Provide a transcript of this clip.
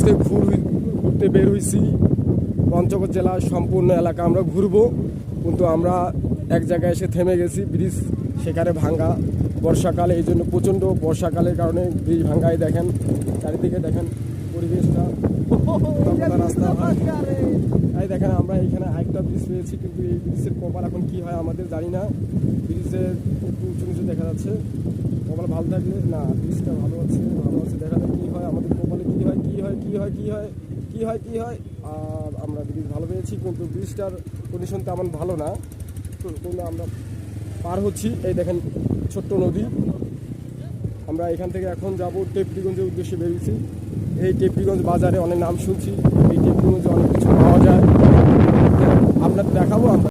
আজকে ঘুরতে বের হয়েছি। পঞ্চগড় জেলার সম্পূর্ণ এলাকা আমরা ঘুরবো, কিন্তু আমরা এক জায়গায় এসে থেমে গেছি। ব্রিজ সেখানে ভাঙ্গা, বর্ষাকালে, এই জন্য প্রচণ্ড বর্ষাকালের কারণে ব্রিজ ভাঙ্গায়। দেখেন চারিদিকে, দেখেন পরিবেশটা, রাস্তা। এই দেখেন আমরা এখানে আরেকটা ব্রিজ পেয়েছি, কিন্তু এই ব্রিজের কপাল এখন কি হয় আমাদের জানি না। ব্রিজের একটু উঁচু নিচু দেখা যাচ্ছে, কপাল ভালো থাকলে না, ব্রিজটা ভালো আছে দেখা যায় কি হয় আমাদের কপালে, কি হয়। আর আমরা ব্রিজ ভালো পেয়েছি, কিন্তু ব্রিজটার কন্ডিশন তেমন ভালো না। কিন্তু আমরা পার হচ্ছি। এই দেখেন ছোট্ট নদী। আমরা এখান থেকে এখন যাব টেপরিগঞ্জের উদ্দেশ্যে বেরিয়েছি। এই টেপরিগঞ্জ বাজারে অনেক নাম শুনছি, এই টেপরিগঞ্জে অনেক কিছু পাওয়া যায়, আপনাদের দেখাবো আমরা।